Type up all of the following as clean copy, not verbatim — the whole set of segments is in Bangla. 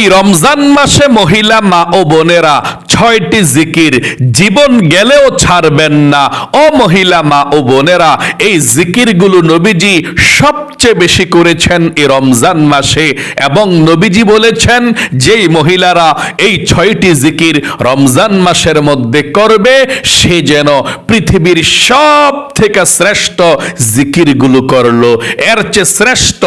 এই রমজান মাসে মহিলা মা ও বোনেরা 6টি জিকির জীবন গেলেও ছাড়বেন না। ও মহিলা মা ও বোনেরা, এই জিকিরগুলো নবীজি সবচেয়ে বেশি করেছেন এই রমজান মাসে, এবং নবীজি বলেছেন যেই মহিলারা এই 6টি জিকির রমজান মাসের মধ্যে করবে সে যেন পৃথিবীর সব থেকে শ্রেষ্ঠ জিকিরগুলো করলো। এর চেয়ে শ্রেষ্ঠ,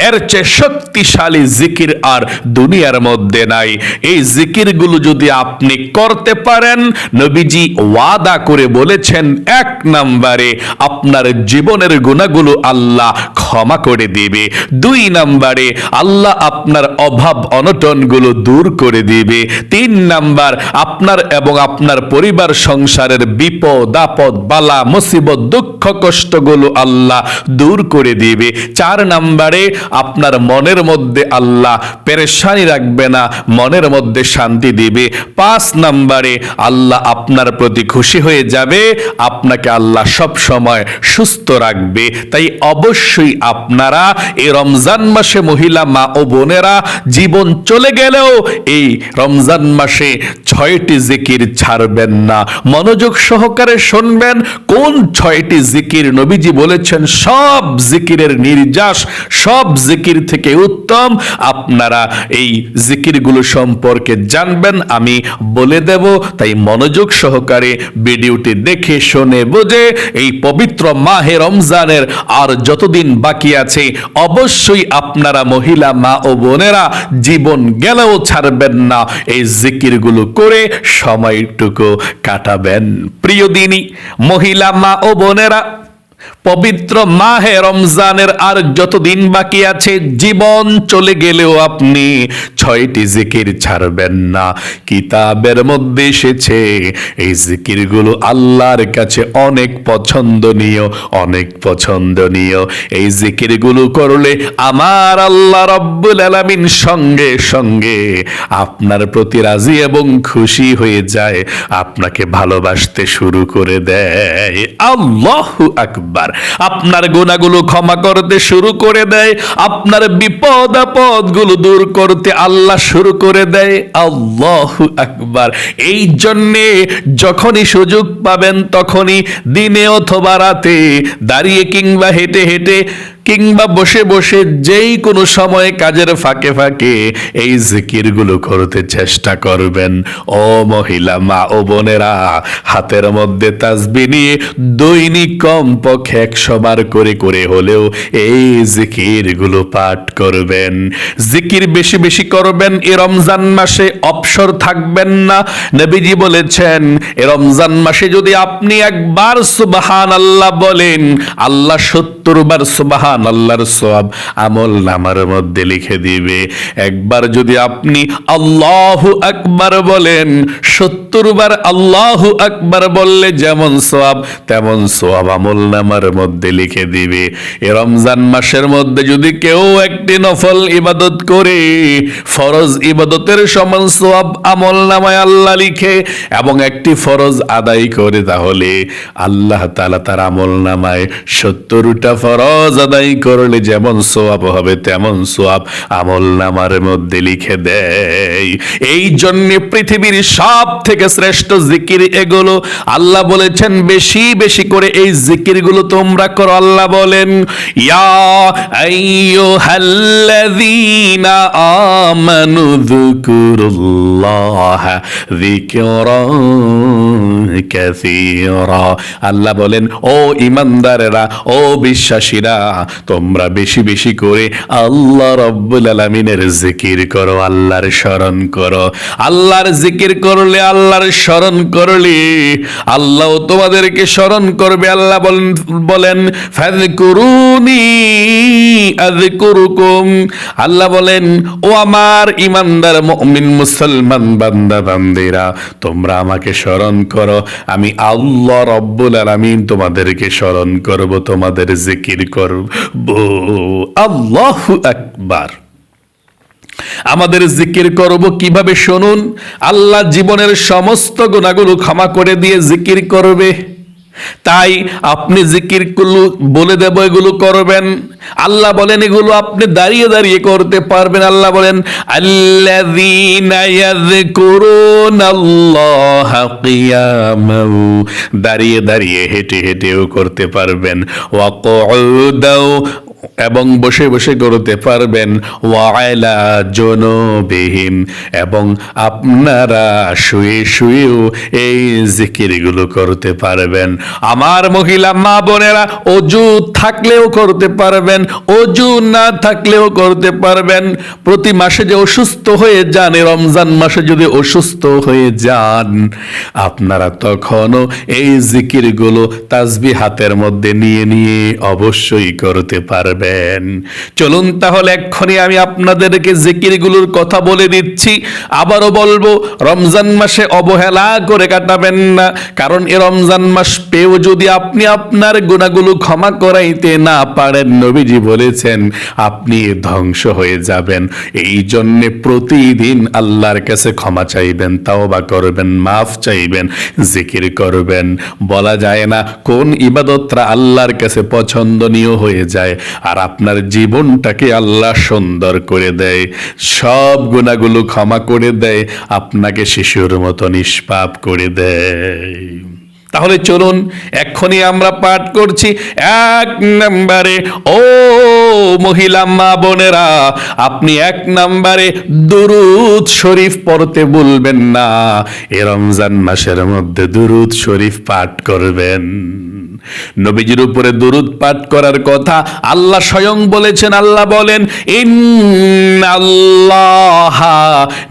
এর চেয়ে শক্তিশালী জিকির আর দুনিয়ার মধ্যে নাই। এই জিকিরগুলো যদি আপনি করতে পারেন, নবীজি ওয়াদা করে বলেছেন 1 নম্বরে আপনার জীবনের গুনাহগুলো আল্লাহ ক্ষমা করে দিবে, 2 নম্বরে আল্লাহ আপনার অভাব অনটনগুলো দূর করে দিবে, 3 নাম্বার আপনার এবং আপনার পরিবার সংসারের বিপদ আপদ বালা মুসিবত দুঃখ কষ্টগুলো আল্লাহ দূর করে দিবে, 4 নম্বরে আপনার মনের মধ্যে আল্লাহ পেরেশানি রাখবে না, মনের মধ্যে শান্তি দিবে, 5 নম্বরে আল্লাহ আপনার প্রতি খুশি হয়ে যাবে, আপনাকে আল্লাহ সব সময় সুস্থ রাখবে। তাই অবশ্যই আপনারা এই রমজান মাসে মহিলা মা ও বোনেরা জীবন চলে গেলেও এই রমজান মাসে 6টি জিকির ছাড়বেন না। মনোযোগ সহকারে শুনবেন কোন 6টি জিকির নবীজি বলেছেন সব জিকিরের নির্যাস, সব জিকির থেকে উত্তম। আপনারা এই জিকিরগুলো সম্পর্কে জানবেন, আমি বলে দেব। তাই মনোযোগ সহকারে ভিডিওটি দেখে শুনে বুঝে এই পবিত্র মাহে রমজানের আর যতদিন বাকি আছে অবশ্যই আপনারা মহিলা মা ও বোনেরা জীবন গেলেও ছাড়বেন না, এই জিকিরগুলো করে সময়টুকু কাটাবেন। প্রিয় দিনী মহিলা মা ও বোনেরা, পবিত্র মাহে রমজানের আর যতদিন বাকি আছে জীবন চলে গেলেও আপনি 6টি জিকির ছাড়বেন না। কিতাবের মধ্যে এসেছে এই জিকিরগুলো আল্লাহর কাছে অনেক পছন্দনীয়, অনেক পছন্দনীয়। এই জিকিরগুলো করলে আমার আল্লাহ রব্বুল আলামিন সঙ্গে সঙ্গে আপনার প্রতি রাজি এবং খুশি হয়ে যায়, আপনাকে ভালোবাসতে শুরু করে দেয়। আল্লাহু আকবার। আপনার গুনাহগুলো ক্ষমা করতে শুরু করে দেয়, আপনার বিপদ আপদগুলো দূর করতে আল্লাহ শুরু করে দেয়। আল্লাহু আকবার। এই জন্যে যখনই সুযোগ পাবেন তখনই দিনে অথবা রাতে দাঁড়িয়ে কিংবা হেঁটে হেঁটে কিংবা বসে বসে যেই কোনো সময় কাজের ফাঁকে ফাঁকে এই জিকিরগুলো করতে চেষ্টা করবেন। ও মহিলা মা ও বোনেরা, হাতের মধ্যে তাসবিহ নিয়ে দৈনিক কমপক্ষে 100 বার করে করে হলেও এই জিকিরগুলো পাঠ করবেন। জিকির বেশি বেশি করবেন। এই রমজান মাসে অবসর থাকবেন না। নবীজি বলেছেন এই রমজান মাসে যদি আপনি একবার সুবহানাল্লাহ বলেন, আল্লাহ 70 বার সুবহান আল্লাহর সওয়াব আমল নামার মধ্যে লিখে দিবে। একবার যদি আপনি আল্লাহু আকবার বলেন, 70 বার আল্লাহু আকবার বললে যেমন সওয়াব তেমন সওয়াব আমল নামার মধ্যে লিখে দিবে। এই রমজান মাসের মধ্যে যদি কেউ একটি নফল ইবাদত করে ফরজ ইবাদতের সমান সওয়াব আমল নামায় আল্লাহ লিখে এবং একটি ফরজ আদায় করে, তাহলে আল্লাহ তাআলা তার আমল নামায় 70টা ফরজ আদায় করলে যেমন সওয়াব হবে তেমন সওয়াব আমল নামার মধ্যে লিখে দেয়। এই জন্য পৃথিবীর সব থেকে শ্রেষ্ঠ জিকির এগুলো। আল্লাহ বলেছেন বেশি বেশি করে এই জিকিরগুলো তোমরা করো। আল্লাহ বলেন ইয়া আইয়ুহাল্লাযীনা আমানু যকুরুল্লাহ যিকরান কাসীরা। আল্লাহ বলেন ও ঈমানদারেরা, ও বিশ্বাসীরা, তোমরা বেশি বেশি করে আল্লাহ রব্বুল আলামিনের জিকির করো, আল্লাহর স্মরণ করো। আল্লাহর জিকির করলে, আল্লাহর স্মরণ করলে আল্লাহ তোমাদেরকে স্মরণ করবে। আল্লাহ বলেন ফাযকুরুনি আযকুরুকুম। আল্লাহ বলেন ও আমার ঈমানদার মুমিন মুসলমান বান্দা বান্দিরা, তোমরা আমাকে স্মরণ করো, আমি আল্লাহ রব্বুল আলামিন তোমাদেরকে স্মরণ করব, তোমাদের জিকির করব। আল্লাহু আকবার। আমাদের জিকির করব কিভাবে শুনুন। আল্লাহ জীবনের সমস্ত গুনাহগুলো ক্ষমা করে দিয়ে জিকির করবে। তাই আপনি জিকিরগুলো বলে দেব, এগুলো করবেন। আল্লাহ বলেন এগুলো আপনি দাঁড়িয়ে দাঁড়িয়ে করতে পারবেন। আল্লাহ বলেন আল্লাযীনা ইয়াযকুরুনাল্লাহা কিয়ামান, দাঁড়িয়ে দাঁড়িয়ে হেঁটে হেঁটেও করতে পারবেন, ওয়া কুউদাও, এবং বসে বসে করতে পারবেন, ওয়া আলা জুনুবিহিম, এবং আপনারা শুয়ে শুয়েও এই জিকিরগুলো করতে পারবেন। আমার মহিলা মা বোনেরা, অজু থাকলেও করতে পারবেন, অজু না থাকলেও করতে পারবেন। প্রতি মাসে যে অসুস্থ হয়ে যান, রমজান মাসে যদি অসুস্থ হয়ে যান, আপনারা তখনও এই জিকিরগুলো তাসবিহ হাতের মধ্যে নিয়ে নিয়ে অবশ্যই করতে পারবেন। চলুন তাহলে এক্ষুনি আমি আপনাদেরকে জিকিরগুলোর কথা বলে দিচ্ছি। আবারও বলবো, রমজান মাসে অবহেলা করে কাটাবেন না, কারণ এ রমজান মাস পেয়েও যদি আপনি আপনার গুনাহগুলো ক্ষমা করাইতে না পারেন, নবীজি বলেছেন আপনি ধ্বংস হয়ে যাবেন। এই জন্যে প্রতিদিন আল্লাহর কাছে ক্ষমা চাইবেন, তাওবা করবেন, মাফ চাইবেন, জিকির করবেন। বলা যায় না কোন ইবাদতটা আল্লাহর কাছে পছন্দনীয় হয়ে যায়, আর আপনার জীবনটাকে আল্লাহ সুন্দর করে দেয়, সব গুনাহগুলো ক্ষমা করে দেয়, আপনাকে শিশুর মতো নিষ্পাপ করে দেয়। তাহলে চলুন এক্ষুনি আমরা পাঠ করছি। 1 নম্বরে, ও মহিলা মা বোনেরা, আপনি 1 নম্বরে দুরূদ শরীফ পড়তে ভুলবেন না। এ রমজান মাসের মধ্যে দুরূদ শরীফ পাঠ করবেন। নবীজির উপরে দুরূদ পাঠ করার কথা আল্লাহ স্বয়ং বলেছেন। আল্লাহ বলেন ইন্নাল্লাহা,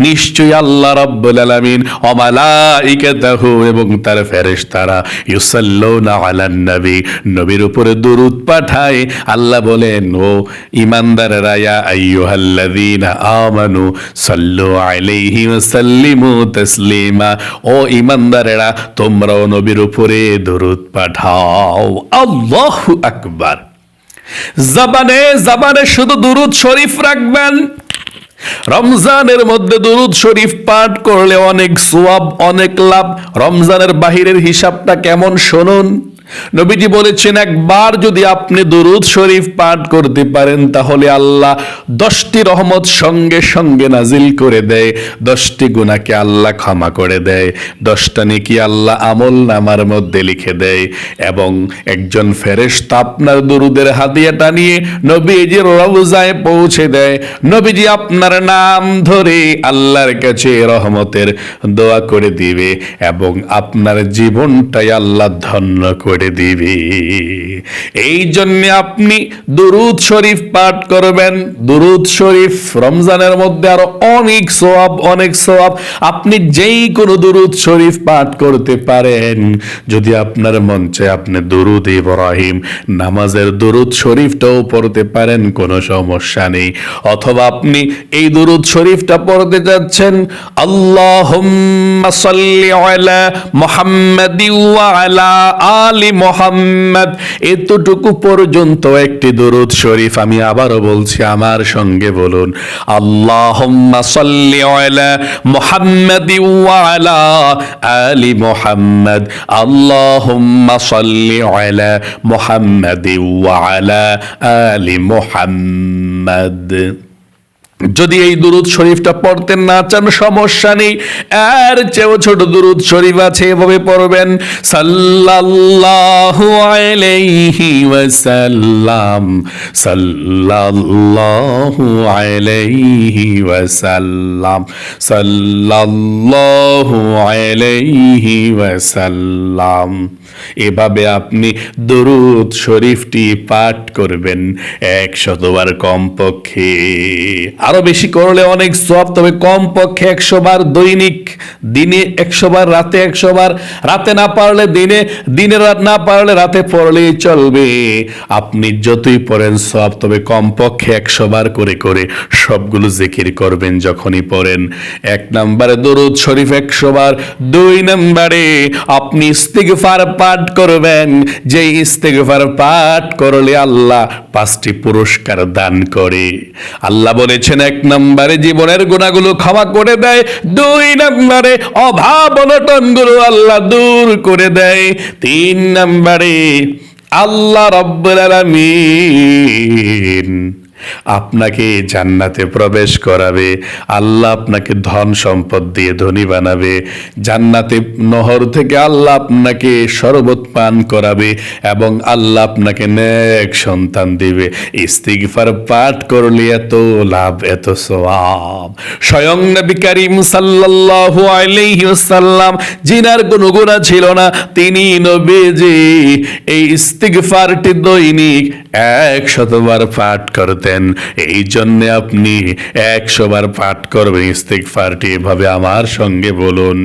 নিশ্চয়ই আল্লাহ রাব্বুল আলামিন, ওয়া মালাইকাতাহু, এবং তার ফেরেশতারা, ইউসাল্লুনা আলান নবী, নবীর উপরে দুরূদ পাঠায়। আল্লাহ বলেন, ও ঈমানদাররা, ইয়া আইয়ুহাল্লাযীনা আমানু সাল্লু আলাইহি ওয়া সাল্লিমু তাসলিমা, ও ঈমানদারেরা তোমরাও নবীর উপরে দুরূদ পাঠাও। আল্লাহু আকবার। জবানে জবানে শুধু দুরূদ শরীফ রাখবেন। রমজানের মধ্যে দুরূদ শরীফ পাঠ করলে অনেক সওয়াব, অনেক লাভ। রমজানের বাহিরের হিসাবটা কেমন শুনুন। নবীজি বলেছেন, একবার যদি আপনি দুরূদ শরীফ পাঠ করতে পারেন, তাহলে আল্লাহ 10টি রহমত সঙ্গে সঙ্গে নাজিল করে দেয়, 10টি গুনাহকে আল্লাহ ক্ষমা করে দেয়, 10টা নেকি আল্লাহ আমল নামার মধ্যে লিখে দেয়, এবং একজন ফেরেশতা আপনার দুরূদের হাদিয়াটা নিয়ে নবীজির রওজায় পৌঁছে দেয়। নবীজি আপনার নাম ধরে আল্লাহর কাছে রহমতের দোয়া করে দিবে, এবং আপনার জীবনটাই আল্লাহ ধন্য করে দিবে। এই জন্য আপনি দুরূদ শরীফ পাঠ করবেন। দুরূদ শরীফ রমজানের মধ্যে আরো অনেক সওয়াব, অনেক সওয়াব। আপনি যেই কোনো দুরূদ শরীফ পাঠ করতে পারেন। যদি আপনার মন চায় আপনি দুরূদ ইব্রাহিম, নামাজের দুরূদ শরীফটাও পড়তে পারেন, কোনো সমস্যা নেই। অথবা আপনি এই দুরূদ শরীফটা পড়তে যাচ্ছেন, আল্লাহুম্মা সাল্লি আলা মুহাম্মাদি ওয়া আলা আলি মুহাম্মদ, এতটুকু পর্যন্ত একটি দুরূদ শরীফ। আমি আবারও বলছি, আমার সঙ্গে বলুন, আল্লাহুম্মা সাল্লি আলা মুহাম্মাদি ওয়া আলা আলি মুহাম্মদ, আল্লাহুম্মা সাল্লি আলা মুহাম্মাদি ওয়া আলা আলি মুহাম্মদ। যদি এই দুরূদ শরীফটা পড়তে না চান, সমস্যা নেই, এর চেয়েও ছোট দুরূদ শরীফ আছে, এভাবে পড়বেন, সাল্লাল্লাহু আলাইহি ওয়াসাল্লাম, সাল্লাল্লাহু আলাইহি ওয়াসাল্লাম, সাল্লাল্লাহু আলাইহি ওয়াসাল্লাম। এভাবে আপনি দুরূদ শরীফটি পাঠ করবেন 100 বার কমপক্ষে। আরো বেশি করলে অনেক সওয়াব, তবে কমপক্ষে 100 বার দৈনিক, দিনে 100 বার, রাতে 100 বার, রাতে না পারলে দিনে, দিনে রাত না পারলে রাতে পড়লেই চলবে। আপনি যতই পড়েন সওয়াব, তবে কমপক্ষে 100 বার করে করে সবগুলো জিকির করবেন যখনই পড়েন। 1 নম্বরে দুরূদ শরীফ 100 বার, 2 নম্বরে আপনি ইস্তিগফার পাঠ করবেন, যে ইস্তিগফার পাঠ করলে আল্লাহ 5টি পুরস্কার দান করে। আল্লাহ বলেছেন 1 নম্বরে জীবনের গুনাহগুলো ক্ষমা করে দেয়, 2 নম্বরে অভাব অনটনগুলো আল্লাহ দূর করে দেয়, 3 নম্বরে আল্লাহ রাব্বুল আলামিন আপনাকে জান্নাতে প্রবেশ করাবে, আল্লাহ আপনাকে ধন সম্পদ দিয়ে ধনী বানাবে, জান্নাতে নহর থেকে আল্লাহ আপনাকে শরবত পান করাবে এবং আল্লাহ আপনাকে নেক সন্তান দিবে। ইস্তিগফার পাঠ করলে এত লাভ, এত সওয়াব। স্বয়ং নবী করিম সাল্লাল্লাহু আলাইহি ওয়াসাল্লাম, জিনার কোনো গুনাহ ছিল না, তিনি নবীজি এই ইস্তিগফারটি দৈনিক 100 বার পাঠ করতেন। এই জন্য আপনি 100 বার পাঠ করবেন ইস্তিগফারটি। এভাবে আমার সঙ্গে বলুন,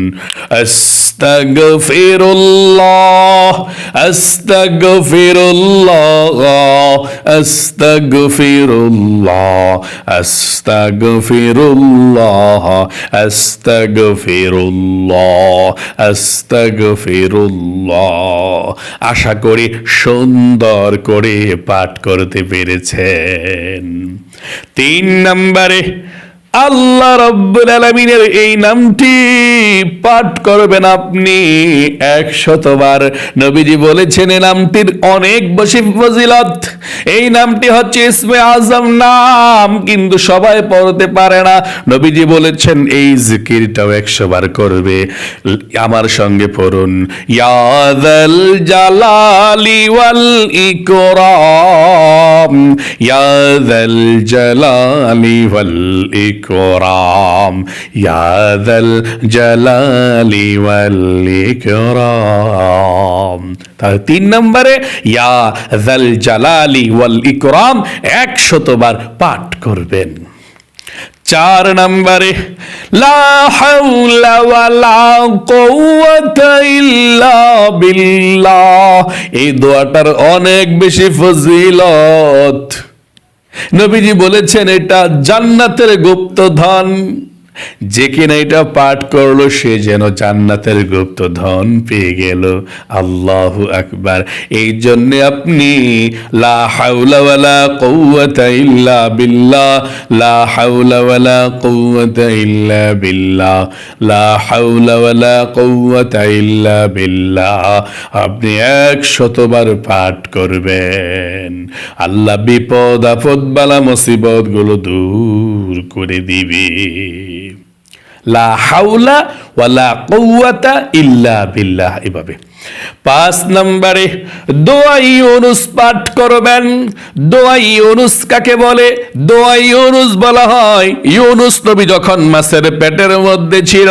আস্তাগফিরুল্লাহ আস্তাগফিরুল্লাহ আস্তাগফিরুল্লাহ আস্তাগফিরুল্লাহ আস্তাগফিরুল্লাহ আস্তাগফিরুল্লাহ। আশা করি সুন্দর করে পাঠ করতে পেরেছেন। 3 নম্বরে আল্লাহ রাব্বুল আলামিনের এই নামটি পাঠ করবেন আপনি 100 বার। নবীজি বলেছেন এই নামটির অনেক বেশি ফজিলত। এই নামটি হচ্ছে ইসমে আজম নাম, কিন্তু সবাই পড়তে পারে না। নবীজি বলেছেন এই জিকিরটাও 100 বার করবে। আমার সঙ্গে পড়ুন, ইয়া যাল জালালি ওয়াল ইকরাম, ইয়া যাল জালালি ওয়াল ইকরাম, ইয়া যাল জালালি ওয়াল ইকরাম। তাহলে 3 নম্বরে ইয়া যাল জালালি ওয়াল ইকরাম 100 বার পাঠ করবেন। 4 নম্বরে লা হাওলা ওয়ালা কুওয়াতা ইল্লা বিল্লাহ। এই দোয়াটার অনেক বেশি ফজিলত। নবীজি বলেছেন এটা জান্নাতের গুপ্তধন, যে কিনা এটা পাঠ করলো সে যেন জান্নাতের গুপ্তধন পেয়ে গেল। আল্লাহু আকবার। এই জন্য আপনি লা হাওলা ওয়ালা কুওয়াতা ইল্লা বিল্লাহ, লা হাওলা ওয়ালা কুওয়াতা ইল্লা বিল্লাহ, লা হাওলা ওয়ালা কুওয়াতা ইল্লা বিল্লাহ আপনি 100 বার পাঠ করবেন। আল্লাহ বিপদ আপদ বালা মুসিবত গুলো দূর করে দিবে। লা হাওলা ওয়ালা কুওয়াতা ইল্লা বিল্লাহ। এভাবে 5 নম্বরে দোয়া ইউনুস পাঠ করবেন। দোয়া ইউনুস কাকে বলে? দোয়া ইউনুস বলা হয় ইউনুস নবী যখন মাছের পেটের মধ্যে ছিল,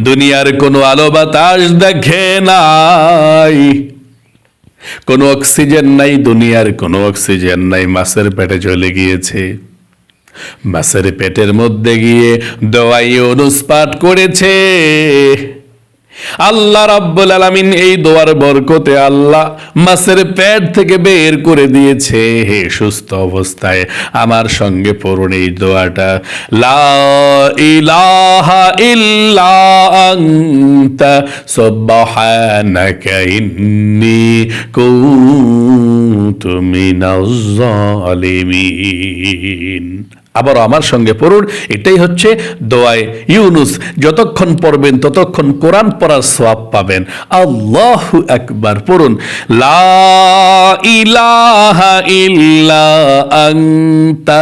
দুনিয়ার কোনো আলো বাতাস দেখে নাই, কোনো অক্সিজেন নাই, দুনিয়ার কোনো অক্সিজেন নাই, মাছের পেটে চলে গিয়েছে। মাছের পেটের মধ্যে গিয়ে দোয়া ইউনুস পাঠ করেছে। আল্লাহ রাব্বুল আলামিন এই দোয়ার বরকতে আল্লাহ মাছের পেট থেকে বের করে দিয়েছে সুস্থ অবস্থায়। আমার সঙ্গে পড়ুন এই দোয়াটা, লা ইলাহা ইল্লা আনতা সুবহানাকা ইন্নী কুনতু মিনাজ জালিমিন। আবার আমার সঙ্গে পড়ুন, এটাই হচ্ছে দোয়ায়ে ইউনুস। যতক্ষণ পড়বেন ততক্ষণ কোরআন পড়ার সওয়াব পাবেন। আল্লাহু আকবার। পড়ুন, লা ইলাহা ইল্লা আনতা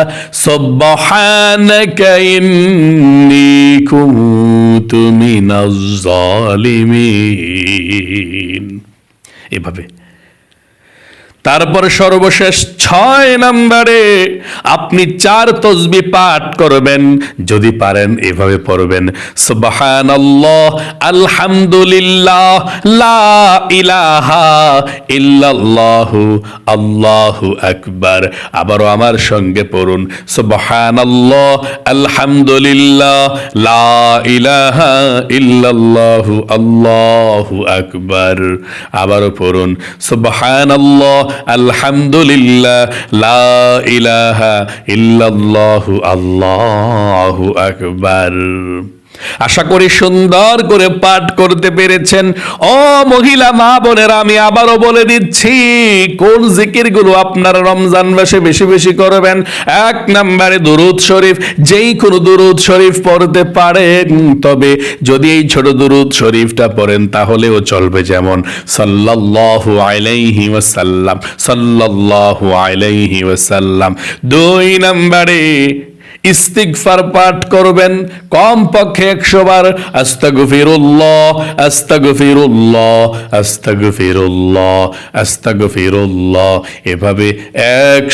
সুবহানাকা ইন্নী কুনতু মিনাজ জালিমিন। এভাবে। তারপর সর্বশেষ 6 নম্বরে আপনি 4 তাসবিহ পাঠ করবেন। যদি পারেন এভাবে পড়বেন, সুবহানাল্লাহ, আলহামদুলিল্লাহ, লা ইলাহা ইল্লাল্লাহু, আল্লাহু আকবার। আবারও আমার সঙ্গে পড়ুন, সুবহানাল্লাহ, আলহামদুলিল্লাহ, লা ইলাহা ইল্লাল্লাহু, আল্লাহু আকবার। আবারও পড়ুন, সুবহানাল্লাহ, আলহামদুলিল্লাহ, লা ইলাহা ইল্লাল্লাহু, আল্লাহু আকবার। আশা করি সুন্দর করে পাঠ করতে পেরেছেন। ও মহিলা মা বোনেরা, আমি আবারও বলে দিচ্ছি কোন জিকিরগুলো আপনারা রমজান মাসে বেশি বেশি করবেন। 1 নম্বরে দুরূদ শরীফ, যেই কোনো দুরূদ শরীফ পড়তে পারেন, তবে যদি এই ছোট দুরূদ শরীফটা পড়েন তাহলেও চলবে, যেমন সাল্লাল্লাহু আলাইহি ওয়াসাল্লাম, সাল্লাল্লাহু আলাইহি ওয়াসাল্লাম। 2 নম্বরে ইস্তিগফার পাঠ করবেন কমপক্ষে 100 বার, আস্তাগফিরুল্লাহ আস্তাগফিরুল্লাহ আস্তাগফিরুল্লাহ আস্তাগফিরুল্লাহ, এভাবে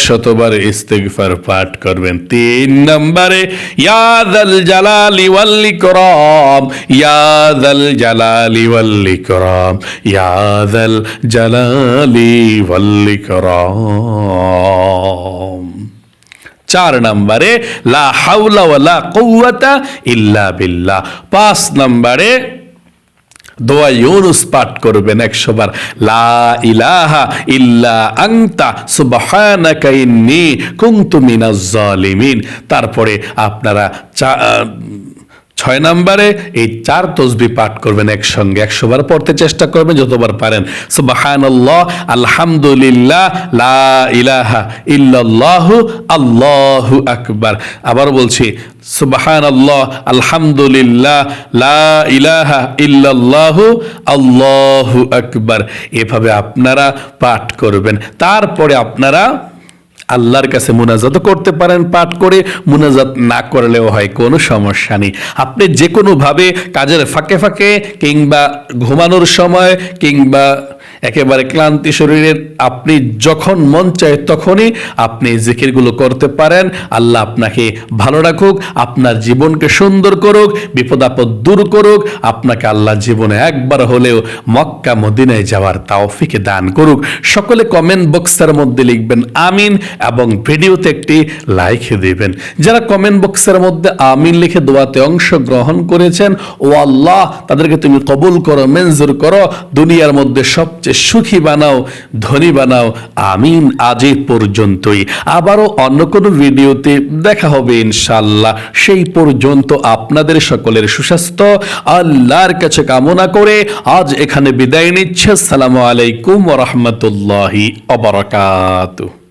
100 বার ইস্তিগফার পাঠ করবেন। 3 নম্বরে ইয়া যাল জালালি ওয়াল ইকরাম, ইয়া যাল জালালি ওয়াল ইকরাম, ইয়া যাল জালালি ওয়াল ইকরাম। 4 নম্বরে লা হাওলা ওয়ালা কুওয়াতা ইল্লা বিল্লাহ। 5 নম্বরে দোয়া ইউনুস পাঠ করবেন 100 বার, লা ইলাহা ইল্লা আনতা সুবহানাকা ইন্নী কুনতু মিনাজ জালিমিন। তারপরে আপনারা 6 নম্বরে এই 4 তাসবিহ পাঠ করবেন একসঙ্গে, 100 বার পড়তে চেষ্টা করবেন যতবার পারেন। সুবহানাল্লাহ, আলহামদুলিল্লাহ, লা ইলাহা ইল্লাল্লাহু, আল্লাহু আকবার। আবার বলছি, সুবহানাল্লাহ, আলহামদুলিল্লাহ, লা ইলাহা ইল্লাল্লাহু, আল্লাহু আকবার। এভাবে আপনারা পাঠ করবেন। তারপরে আপনারা আল্লাহর কাছে মুনাজাত করতে পারেন পাঠ করে, মুনাজাত না করলেও হয়, কোনো সমস্যা নেই। আপনি যে কোনোভাবে কাজের ফাঁকে ফাঁকে কিংবা ঘুমানোর সময় কিংবা একেবারে ক্লান্তি শরীরের আপনি যখন মন চায় তখনই আপনি জিকিরগুলো করতে পারেন। আল্লাহ আপনাকে ভালো রাখুক, আপনার জীবনকে সুন্দর করুক, বিপদ আপদ দূর করুক, আপনাকে আল্লাহ জীবনে একবার হলেও মক্কা মদিনায় যাওয়ার তৌফিক দান করুক। সকলে কমেন্ট বক্সের মধ্যে লিখবেন আমিন এবং ভিডিওতে একটি লাইক দিবেন। যারা কমেন্ট বক্সের মধ্যে আমিন লিখে দোয়াতে অংশগ্রহণ করেছেন, ও আল্লাহ তাদেরকে তুমি কবুল করো, মঞ্জুর করো, দুনিয়ার মধ্যে সবচেয়ে সুখী বানাও, ধনী বানাও। আমিন। আজ এই পর্যন্তই, আবারও অন্য কোনো ভিডিওতে দেখা হবে ইনশাআল্লাহ। সেই পর্যন্ত আপনাদের সকলের সুস্বাস্থ্য আল্লাহর কাছে কামনা করে আজ এখানে বিদায় নিচ্ছে। আসসালামু আলাইকুম ওয়া রাহমাতুল্লাহি ওয়া বারাকাতুহু।